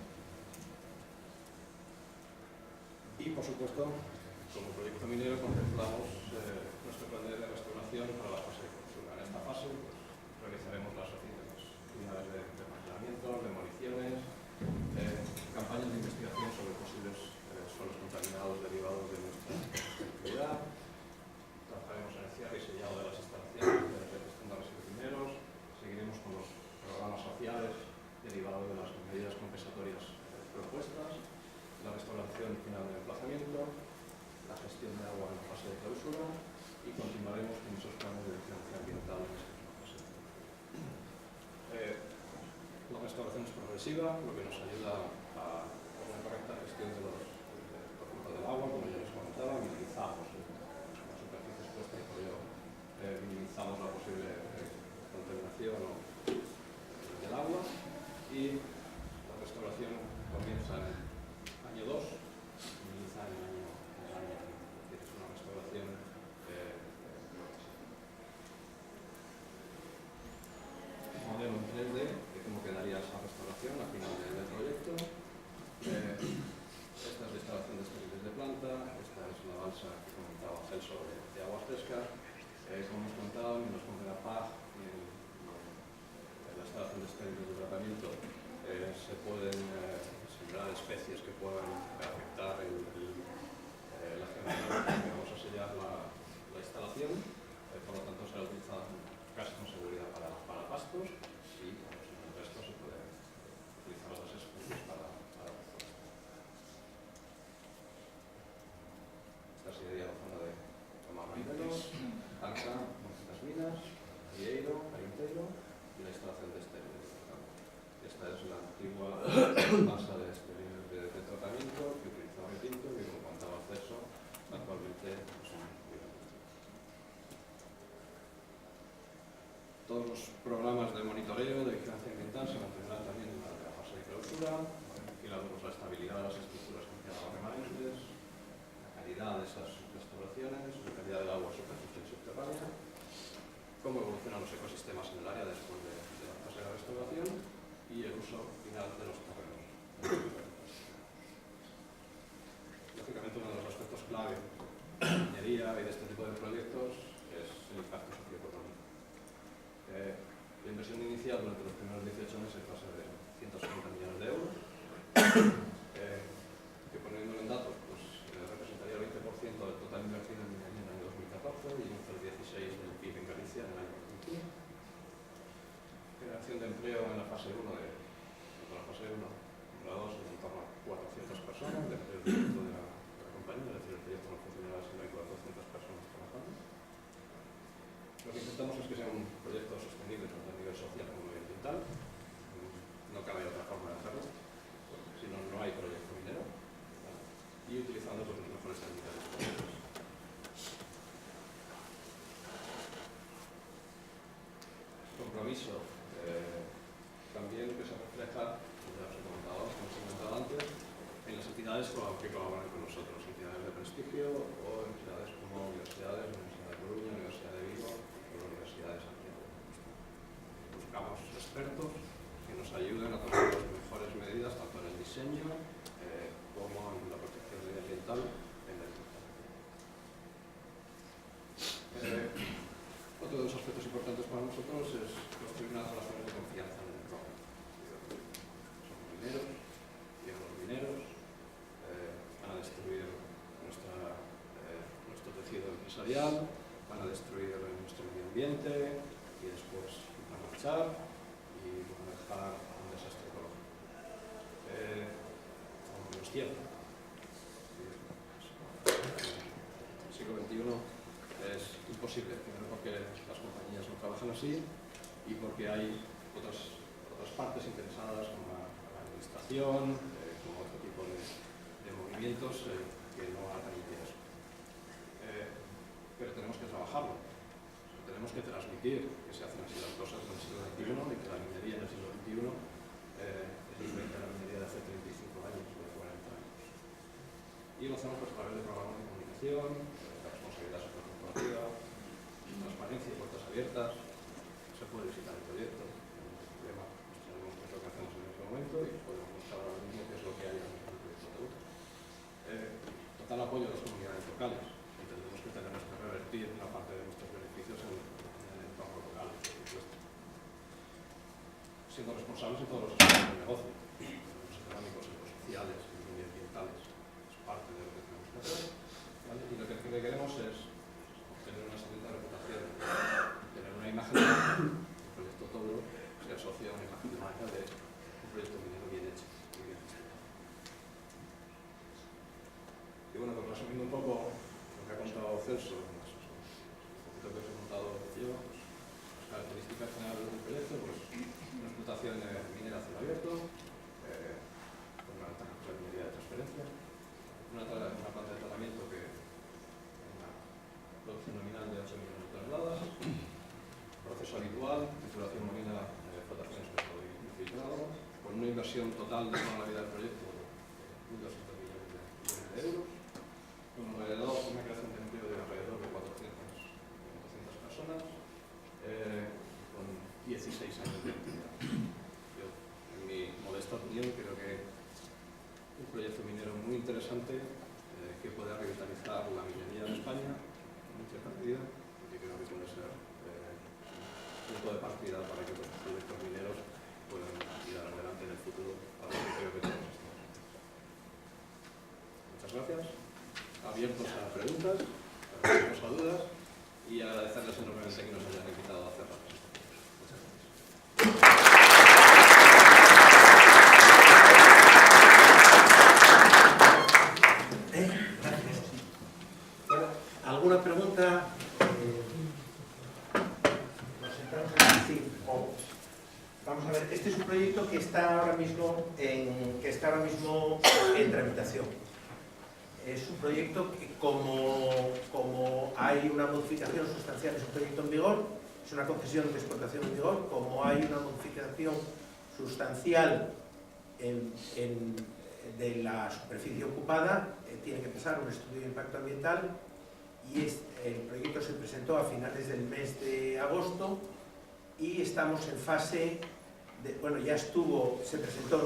Y, por supuesto, como proyecto minero contemplamos nuestro plan de restauración para la fase de clausura. En esta fase pues, realizaremos las actividades de congelamiento, demoliciones, campañas de investigación sobre posibles suelos contaminados derivados de nuestra actividad. Trabajaremos en el cierre y sellado de las instalaciones de gestión de residuos mineros. Seguiremos con los programas sociales derivados de las medidas compensatorias propuestas, la restauración final del emplazamiento, la gestión de agua en la fase de clausura y continuaremos con esos planes de vigilancia ambiental en esta fase. La restauración es progresiva, lo que nos ayuda a una correcta gestión de los del agua, como ya les comentaba, minimizamos la superficie expuesta y por ello minimizamos la posible contaminación del agua, y la restauración comienza en el año 2 y finaliza en el año 5. Es una restauración modelo en 3D de cómo quedaría esa restauración al final del proyecto. Esta es la instalación de estériles de planta, esta es la balsa que comentaba Celso de agua fresca. Como hemos contado, en los fondos de la PAG y en la instalación de estériles de tratamiento se pueden sembrar especies que puedan afectar la generación que vamos a sellar la instalación. Por lo tanto, será utilizada casi con seguridad para pastos y en el resto se pueden utilizar otras especies para esta sería la zona de Tomarribelos, Arca, Montes Minas, Rieiro, Arinteiro y la instalación de estériles. Esta es la antigua masa de estériles de tratamiento que utilizaba el Pinto y, como contaba Celso, actualmente son todos los programas de monitoreo de vigilancia ambiental se mantendrán también en la fase de clausura. Vigilamos la estabilidad de las estructuras que quedaban remanentes, la calidad de esas restauraciones, la calidad del agua superficial y subterránea, cómo evolucionan los ecosistemas en el área después de la fase de restauración y el uso final de los terrenos. Lógicamente, uno de los aspectos clave de la ingeniería y de este tipo de proyectos es el impacto socioeconómico. La inversión inicial durante los primeros 18 meses va a ser de 160 millones de euros, que poniéndolo en datos pues, representaría el 20% del total invertido en minería en el año 2014 y el 16% del PIB en Galicia en el año 2015. Generación de empleo en la fase 1 de la 2 en torno a 400 personas, dentro del proyecto de la compañía, es decir, el proyecto no funcionará si no hay 400 personas trabajando. Lo que intentamos es que sea un proyecto sostenible tanto a nivel social como medioambiental. No cabe otra forma de hacerlo, porque si no, no hay proyecto minero. ¿Vale? Y utilizando pues, los mejores técnicas disponibles. Compromiso también que se refleja, ya os he comentado antes, en las actividades entidades que colaboran con nosotros, entidades de prestigio o entidades como universidades, Universidad de Coruña, Universidad de Vigo o la Universidad de Santiago. Buscamos expertos que nos ayuden a tomar las mejores medidas tanto en el diseño como en la protección medioambiental en el sector. Otro de los aspectos importantes para nosotros es construir unas relaciones de confianza en el mercado. Somos mineros, vienen los mineros, van a destruir nuestro tejido empresarial, van a destruir nuestro medio ambiente y después van a marchar y van a dejar un desastre ecológico. Aunque no es cierto. El siglo XXI es imposible, primero porque las compañías no trabajan así y porque hay otras partes interesadas como la administración, como otro tipo de movimientos que no van a permitir eso. Pero tenemos que trabajarlo, tenemos que transmitir que se hacen así las cosas en el siglo XXI y que la minería en el siglo XXI es diferente a la minería de hace 35 años o de 40 años. Y lo hacemos pues, a través de programas de comunicación, la responsabilidad sociocorporativa, transparencia y puertas abiertas. Se puede visitar el proyecto, no hay ningún problema. Sabemos qué es lo que hacemos en este momento y podemos mostrar ahora mismo qué es lo que hay en el proyecto de UTA. Total apoyo a las comunidades locales. Entendemos que tenemos que revertir una parte de nuestros beneficios en el entorno local, por supuesto. Siendo responsables en todos los aspectos del negocio, los económicos, los sociales, los medioambientales. Es parte de lo que tenemos que hacer. ¿Vale? Y lo que queremos es obtener una excelente reputación, tener una imagen de el proyecto todo se asocia a una imagen de marca de un proyecto minero bien hecho, muy bien gestionado. Y bueno, pues resumiendo un poco lo que ha contado Celso, un poquito que os he contado yo, pues, las características generales del proyecto, pues una explotación minera a cielo abierto, con una alta minería de transferencia, una planta de tratamiento que una producción nominal de 8 millones de toneladas, proceso habitual, titulación marina de explotaciones pescado y filtrado, con una inversión total de toda la vida del proyecto de 1.200 millones de euros, con una creación de empleo de alrededor de 400 personas, con 16 años de actividad. Yo, en mi modesta opinión, creo que un proyecto minero muy interesante que puede revitalizar la minería en España en cierta medida, porque creo que puede ser un punto de partida para que los proyectos mineros puedan tirar adelante en el futuro, algo que creo que todos estamos. Muchas gracias. Abiertos a preguntas, abiertos a dudas y agradecerles enormemente que nos hayan invitado a hacer la presentación. Muchas gracias. ¿Alguna pregunta? Vamos a ver, este es un proyecto que está ahora mismo en tramitación. Es un proyecto que como hay una modificación sustancial, es un proyecto en vigor, es una concesión de explotación en vigor, como hay una modificación sustancial de la superficie ocupada, tiene que pasar un estudio de impacto ambiental y el proyecto se presentó a finales del mes de agosto y estamos en fase de, bueno, ya estuvo, se presentó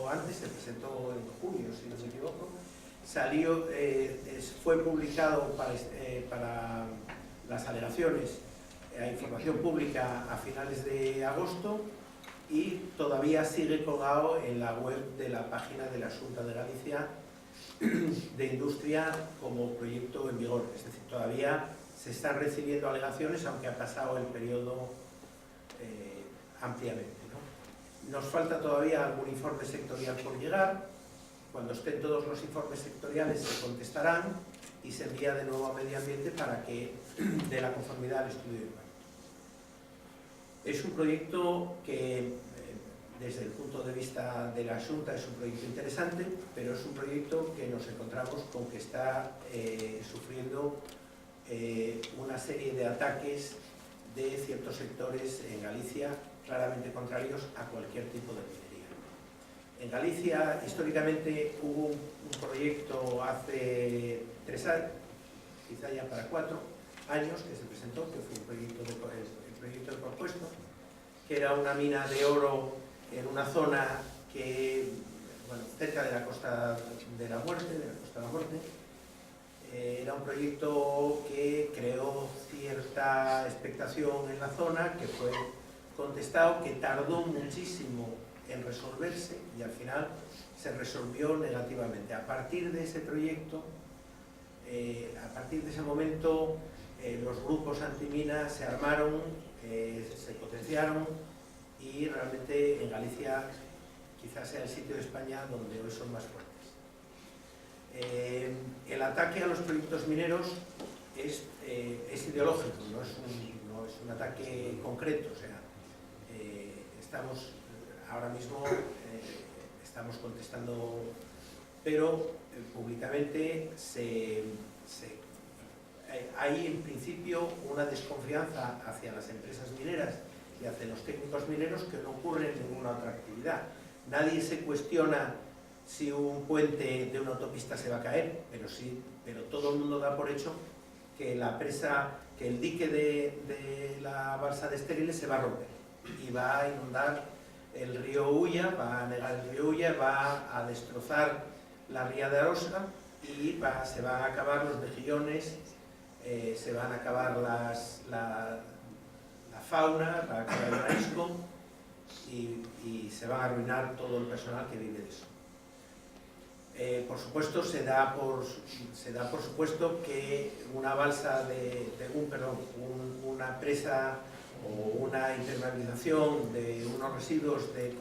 antes, se presentó en junio, si no me equivoco, fue publicado para las alegaciones a información pública a finales de agosto y todavía sigue colgado en la web de la página de la Xunta de Galicia de Industria como proyecto en vigor, es decir, todavía se están recibiendo alegaciones aunque ha pasado el periodo ampliamente, ¿no? Nos falta todavía algún informe sectorial por llegar. Cuando estén todos los informes sectoriales se contestarán y se envía de nuevo a Medio Ambiente para que dé la conformidad al estudio de impacto. Es un proyecto que desde el punto de vista de la Xunta es un proyecto interesante, pero es un proyecto que nos encontramos con que está sufriendo una serie de ataques de ciertos sectores en Galicia claramente contrarios a cualquier tipo de minería. En Galicia históricamente hubo un proyecto hace 3 años, quizá ya para 4 años, que se presentó, que fue el proyecto de Propuesto, que era una mina de oro en una zona que, bueno, cerca de la Costa de la Muerte, era un proyecto que creó cierta expectación en la zona, que fue contestado, que tardó muchísimo en resolverse y al final se resolvió negativamente. A partir de ese proyecto, a partir de ese momento, los grupos antiminas se armaron, se potenciaron y realmente en Galicia quizás sea el sitio de España donde hoy son más fuertes. El ataque a los proyectos mineros es ideológico, no es un ataque concreto, o sea, estamos ahora mismo estamos contestando, pero públicamente hay en principio una desconfianza hacia las empresas mineras y hacia los técnicos mineros que no ocurre en ninguna otra actividad. Nadie se cuestiona si un puente de una autopista se va a caer, pero todo el mundo da por hecho que que el dique de la balsa de Estériles se va a romper y va a inundar el río Ulla, va a anegar el río Ulla, va a destrozar la ría de Arosa y se van a acabar los mejillones, se van a acabar la fauna, va a acabar el marisco y se va a arruinar todo el personal que vive de eso. Por supuesto, se da por supuesto que una balsa una presa o una impermeabilización de unos residuos de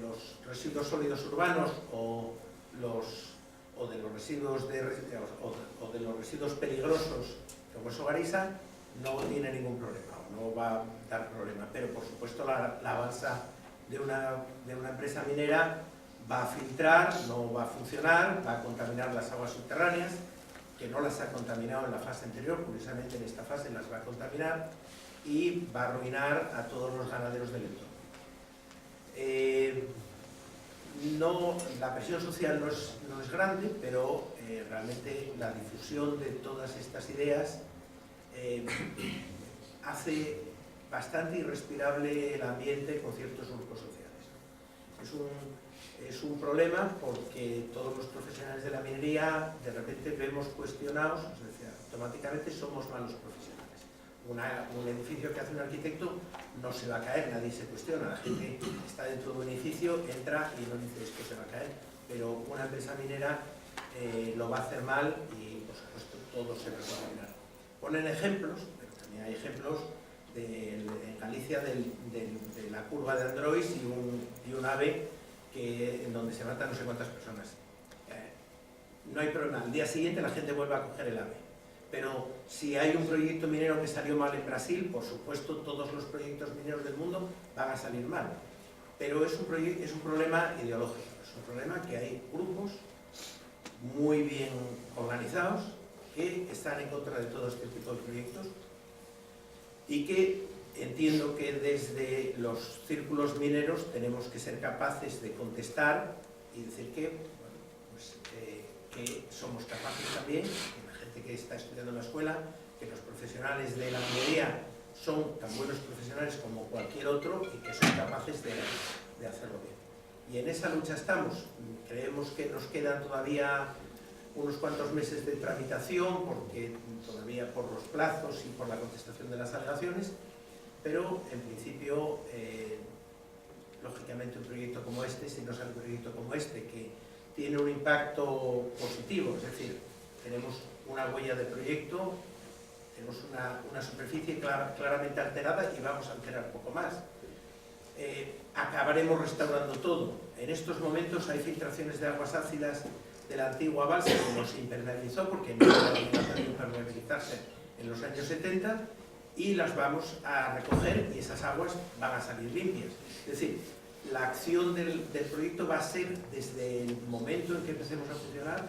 los residuos sólidos urbanos o de los residuos peligrosos como es Hogarisa no tiene ningún problema, no va a dar problema, pero por supuesto la balsa de una empresa minera va a filtrar, no va a funcionar, va a contaminar las aguas subterráneas, que no las ha contaminado en la fase anterior, curiosamente en esta fase las va a contaminar y va a arruinar a todos los ganaderos del entorno. La presión social no es grande, pero realmente la difusión de todas estas ideas hace bastante irrespirable el ambiente con ciertos grupos sociales. Es un problema porque todos los profesionales de la minería de repente vemos cuestionados, es decir, automáticamente somos malos profesionales. Un edificio que hace un arquitecto no se va a caer, nadie se cuestiona, la gente está dentro de un edificio, entra y no dice esto se va a caer, pero una empresa minera lo va a hacer mal y por supuesto todo se va a contaminar. Ponen ejemplos, pero también hay ejemplos en Galicia de la curva de Android y un AVE en donde se matan no sé cuántas personas. No hay problema, al día siguiente la gente vuelve a coger el AVE. Pero si hay un proyecto minero que salió mal en Brasil, por supuesto todos los proyectos mineros del mundo van a salir mal. Pero es un problema ideológico, es un problema que hay grupos muy bien organizados que están en contra de todo este tipo de proyectos y que entiendo que desde los círculos mineros tenemos que ser capaces de contestar y decir que, bueno, pues, que somos capaces también, que la gente que está estudiando en la escuela, que los profesionales de la minería son tan buenos profesionales como cualquier otro y que son capaces de hacerlo bien. Y en esa lucha estamos. Creemos que nos quedan todavía unos cuantos meses de tramitación, porque todavía por los plazos y por la contestación de las alegaciones, pero en principio, lógicamente un proyecto como este, si no sale un proyecto como este, que tiene un impacto positivo, es decir, tenemos una huella de proyecto, tenemos una superficie claramente alterada y vamos a alterar poco más. Acabaremos restaurando todo. En estos momentos hay filtraciones de aguas ácidas de la antigua balsa que no se impermeabilizó porque no era impermeabilizarse en los años 70 y las vamos a recoger y esas aguas van a salir limpias. Es decir, la acción del proyecto va a ser, desde el momento en que empecemos a funcionar,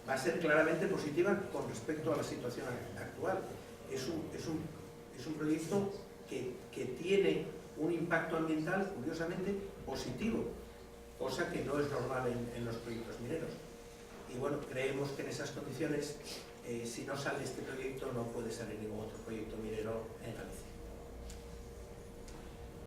va a ser claramente positiva con respecto a la situación actual. Es un proyecto que tiene un impacto ambiental, curiosamente, positivo, cosa que no es normal en los proyectos mineros. Y bueno, creemos que en esas condiciones, si no sale este proyecto, no puede salir ningún otro proyecto minero en Galicia.